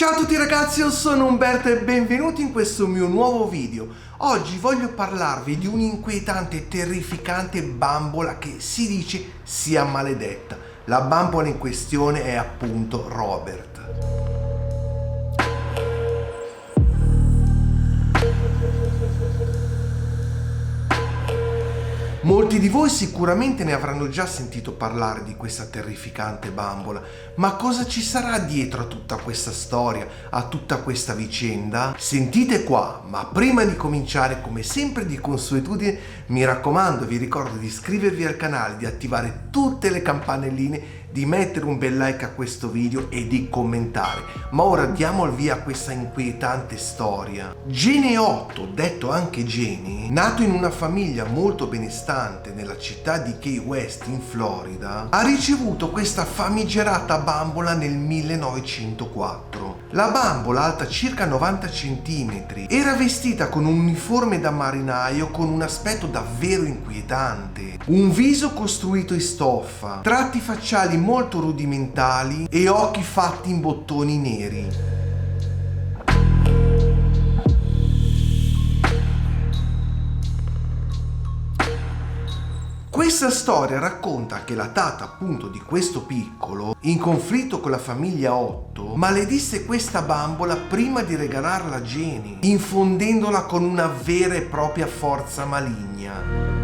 Ciao a tutti ragazzi, io sono Umberto e benvenuti in questo mio nuovo video. Oggi voglio parlarvi di un'inquietante e terrificante bambola che si dice sia maledetta. La bambola in questione è appunto Robert. Molti di voi sicuramente ne avranno già sentito parlare di questa terrificante bambola, ma cosa ci sarà dietro a tutta questa storia, a tutta questa vicenda? Sentite qua, ma prima di cominciare, come sempre di consuetudine, mi raccomando, vi ricordo di iscrivervi al canale, di attivare tutte le campanelline, di mettere un bel like a questo video e di commentare. Ma ora diamo il via a questa inquietante storia. Gene Otto, detto anche Gene, nato in una famiglia molto benestante nella città di Key West in Florida, ha ricevuto questa famigerata bambola nel 1904. La bambola, alta circa 90 cm, era vestita con un uniforme da marinaio con un aspetto davvero inquietante, un viso costruito in stoffa, tratti facciali molto rudimentali e occhi fatti in bottoni neri. Questa storia racconta che la tata appunto di questo piccolo, in conflitto con la famiglia Otto, maledisse questa bambola prima di regalarla a Gene, infondendola con una vera e propria forza maligna.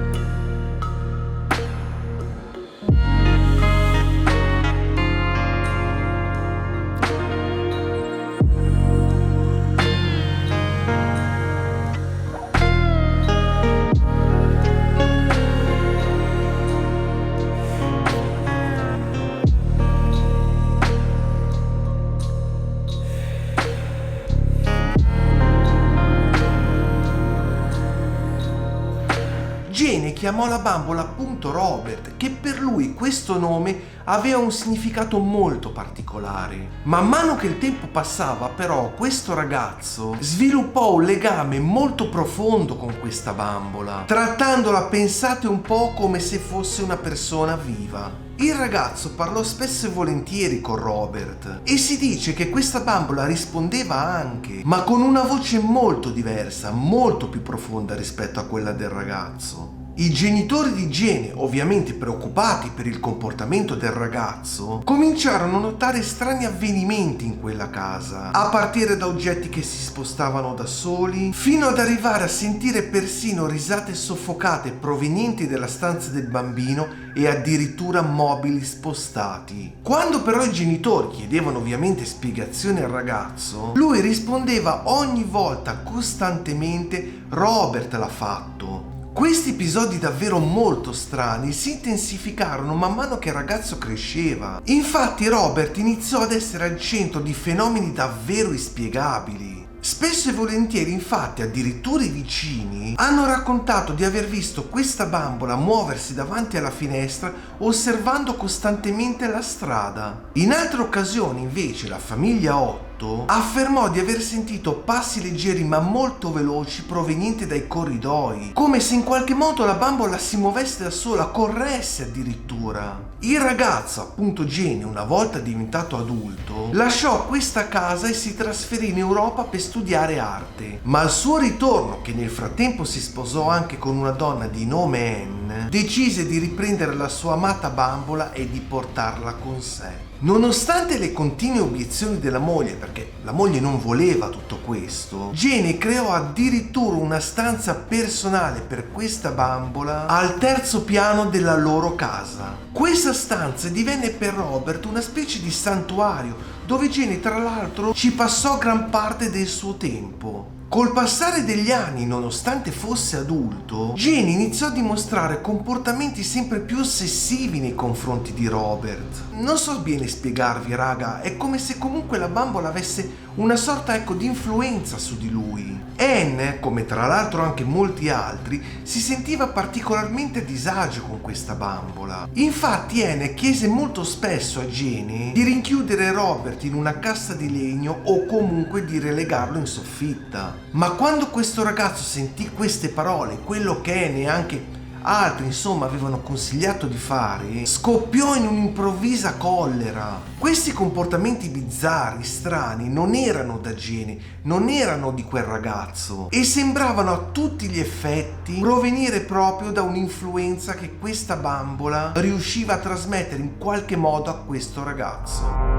Gene chiamò la bambola appunto Robert, che per lui questo nome aveva un significato molto particolare. Man mano che il tempo passava, però, questo ragazzo sviluppò un legame molto profondo con questa bambola, trattandola, pensate un po', come se fosse una persona viva. Il ragazzo parlò spesso e volentieri con Robert e si dice che questa bambola rispondeva anche, ma con una voce molto diversa, molto più profonda rispetto a quella del ragazzo. I genitori di Gene, ovviamente preoccupati per il comportamento del ragazzo, cominciarono a notare strani avvenimenti in quella casa, a partire da oggetti che si spostavano da soli, fino ad arrivare a sentire persino risate soffocate provenienti dalla stanza del bambino e addirittura mobili spostati. Quando però i genitori chiedevano ovviamente spiegazioni al ragazzo, lui rispondeva ogni volta costantemente: Robert l'ha fatto. Questi episodi davvero molto strani si intensificarono man mano che il ragazzo cresceva. Infatti Robert iniziò ad essere al centro di fenomeni davvero inspiegabili. Spesso e volentieri, infatti, addirittura i vicini hanno raccontato di aver visto questa bambola muoversi davanti alla finestra osservando costantemente la strada. In altre occasioni, invece, la famiglia Otto affermò di aver sentito passi leggeri ma molto veloci provenienti dai corridoi, come se in qualche modo la bambola si muovesse da sola, corresse addirittura. Il ragazzo, appunto Gene, una volta diventato adulto, lasciò questa casa e si trasferì in Europa per studiare arte, ma al suo ritorno, che nel frattempo si sposò anche con una donna di nome Anne, decise di riprendere la sua amata bambola e di portarla con sé. Nonostante le continue obiezioni della moglie, perché la moglie non voleva tutto questo, Gene creò addirittura una stanza personale per questa bambola al terzo piano della loro casa. Questa stanza divenne per Robert una specie di santuario, dove Gene tra l'altro ci passò gran parte del suo tempo. Col passare degli anni, nonostante fosse adulto, Gene iniziò a dimostrare comportamenti sempre più ossessivi nei confronti di Robert. Non so bene spiegarvi, raga, è come se comunque la bambola avesse una sorta, di influenza su di lui. Anne, come tra l'altro anche molti altri, si sentiva particolarmente a disagio con questa bambola. Infatti Anne chiese molto spesso a Gene di rinchiudere Robert in una cassa di legno o comunque di relegarlo in soffitta. Ma quando questo ragazzo sentì queste parole, quello che Anne anche altri insomma avevano consigliato di fare, scoppiò in un'improvvisa collera. Questi comportamenti bizzarri, strani, non erano da Jenny, non erano di quel ragazzo e sembravano a tutti gli effetti provenire proprio da un'influenza che questa bambola riusciva a trasmettere in qualche modo a questo ragazzo.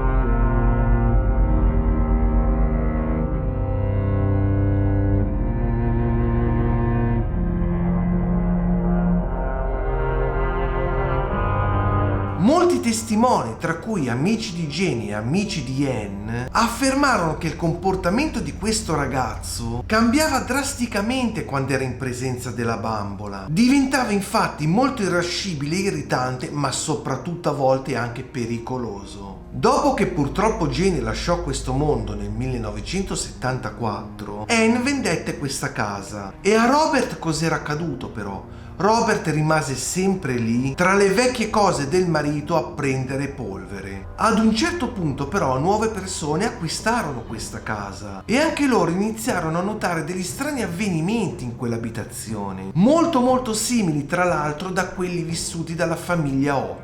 Molti testimoni, tra cui amici di Jenny e amici di Anne, affermarono che il comportamento di questo ragazzo cambiava drasticamente quando era in presenza della bambola. Diventava infatti molto irascibile e irritante, ma soprattutto a volte anche pericoloso. Dopo che purtroppo Jenny lasciò questo mondo nel 1974, Anne vendette questa casa. E a Robert cos'era accaduto però? Robert rimase sempre lì tra le vecchie cose del marito a prendere polvere. Ad un certo punto però nuove persone acquistarono questa casa e anche loro iniziarono a notare degli strani avvenimenti in quell'abitazione, molto simili tra l'altro da quelli vissuti dalla famiglia Otto.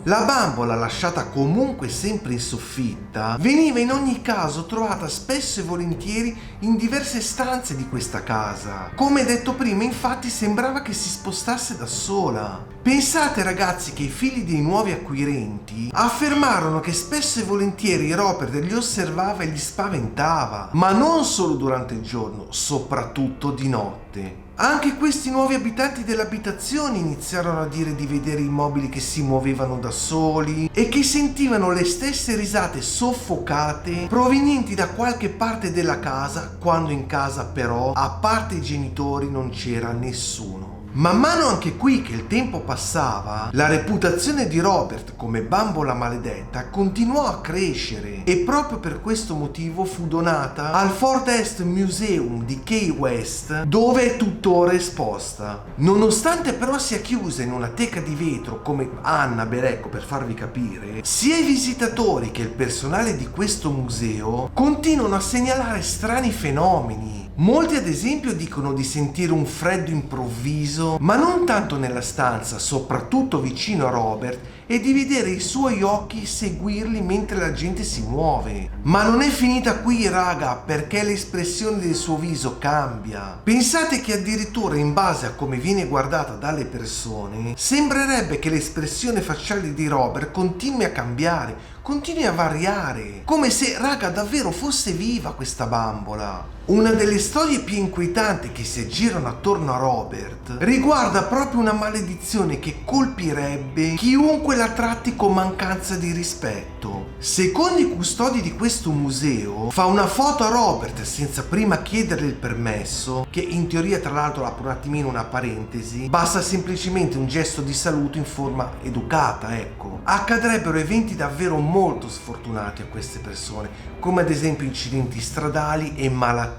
La bambola, lasciata comunque sempre in soffitta, veniva in ogni caso trovata spesso e volentieri in diverse stanze di questa casa. Come detto prima, infatti sembrava che si spostasse da sola. Pensate ragazzi che i figli dei nuovi acquirenti affermarono che spesso e volentieri Robert li osservava e li spaventava, ma non solo durante il giorno, soprattutto di notte. Anche questi nuovi abitanti dell'abitazione iniziarono a dire di vedere i mobili che si muovevano da soli e che sentivano le stesse risate soffocate provenienti da qualche parte della casa, quando in casa però, a parte i genitori, non c'era nessuno. Man mano anche qui che il tempo passava, la reputazione di Robert come bambola maledetta continuò a crescere e proprio per questo motivo fu donata al Ford Est Museum di Key West, dove è tuttora esposta. Nonostante però sia chiusa in una teca di vetro come Annabelle, ecco, per farvi capire, sia i visitatori che il personale di questo museo continuano a segnalare strani fenomeni. Molti ad esempio dicono di sentire un freddo improvviso, ma non tanto nella stanza, soprattutto vicino a Robert, e di vedere i suoi occhi seguirli mentre la gente si muove. Ma non è finita qui, raga, perché l'espressione del suo viso cambia. Pensate che addirittura in base a come viene guardata dalle persone, sembrerebbe che l'espressione facciale di Robert continui a cambiare, continui a variare, come se, raga, davvero fosse viva questa bambola. Una delle storie più inquietanti che si aggirano attorno a Robert riguarda proprio una maledizione che colpirebbe chiunque la tratti con mancanza di rispetto. Secondo i custodi di questo museo, fa una foto a Robert senza prima chiedergli il permesso, che in teoria tra l'altro apro un attimino una parentesi, basta semplicemente un gesto di saluto in forma educata, ecco. Accadrebbero eventi davvero molto sfortunati a queste persone, come ad esempio incidenti stradali e malattie.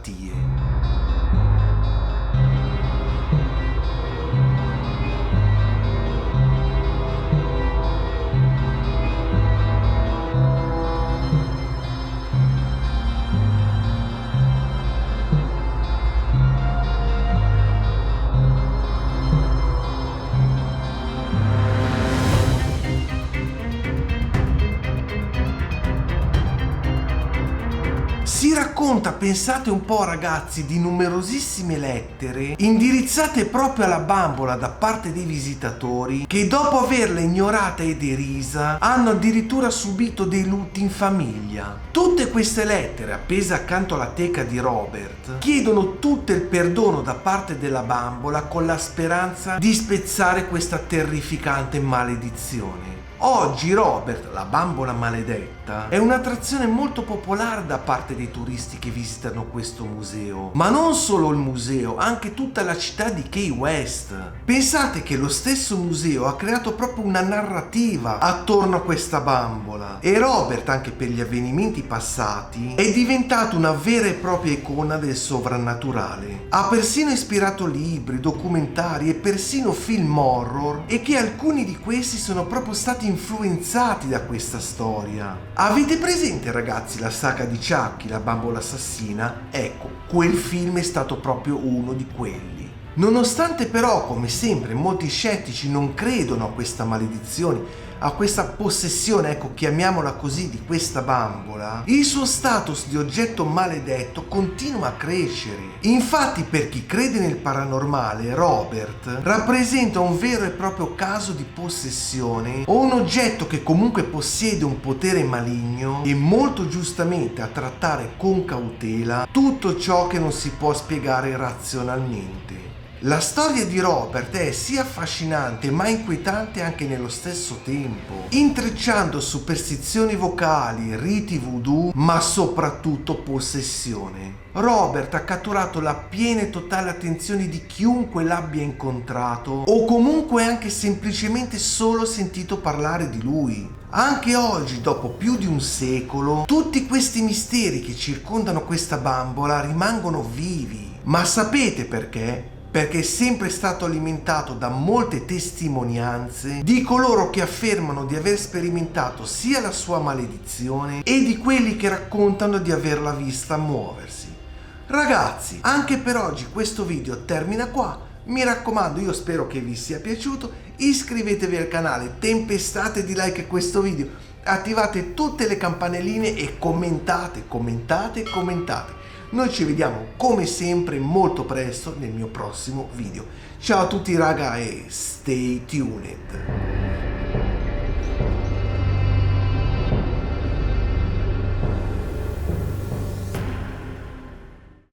Si racconta, pensate un po' ragazzi, di numerosissime lettere indirizzate proprio alla bambola da parte dei visitatori che dopo averla ignorata e derisa hanno addirittura subito dei lutti in famiglia. Tutte queste lettere, appese accanto alla teca di Robert, chiedono tutto il perdono da parte della bambola con la speranza di spezzare questa terrificante maledizione. Oggi Robert, la bambola maledetta, è un'attrazione molto popolare da parte dei turisti che visitano questo museo. Ma non solo il museo, anche tutta la città di Key West. Pensate che lo stesso museo ha creato proprio una narrativa attorno a questa bambola e Robert, anche per gli avvenimenti passati, è diventato una vera e propria icona del sovrannaturale. Ha persino ispirato libri, documentari e persino film horror, e che alcuni di questi sono proprio stati influenzati da questa storia. Avete presente ragazzi la saga di Chucky, la bambola assassina? Ecco, quel film è stato proprio uno di quelli. Nonostante però, come sempre, molti scettici non credono a questa maledizione, a questa possessione, ecco, chiamiamola così, di questa bambola, il suo status di oggetto maledetto continua a crescere. Infatti, per chi crede nel paranormale, Robert rappresenta un vero e proprio caso di possessione o un oggetto che comunque possiede un potere maligno e molto giustamente a trattare con cautela tutto ciò che non si può spiegare razionalmente. La storia di Robert è sia affascinante ma inquietante anche nello stesso tempo, intrecciando superstizioni vocali, riti voodoo, ma soprattutto possessione. Robert ha catturato la piena e totale attenzione di chiunque l'abbia incontrato o comunque anche semplicemente solo sentito parlare di lui. Anche oggi, dopo più di un secolo, tutti questi misteri che circondano questa bambola rimangono vivi. Ma sapete perché? Perché è sempre stato alimentato da molte testimonianze di coloro che affermano di aver sperimentato sia la sua maledizione e di quelli che raccontano di averla vista muoversi. Ragazzi, anche per oggi questo video termina qua. Mi raccomando, io spero che vi sia piaciuto, iscrivetevi al canale, tempestate di like a questo video, attivate tutte le campanelline e commentate. Noi ci vediamo come sempre molto presto nel mio prossimo video. Ciao a tutti raga e stay tuned!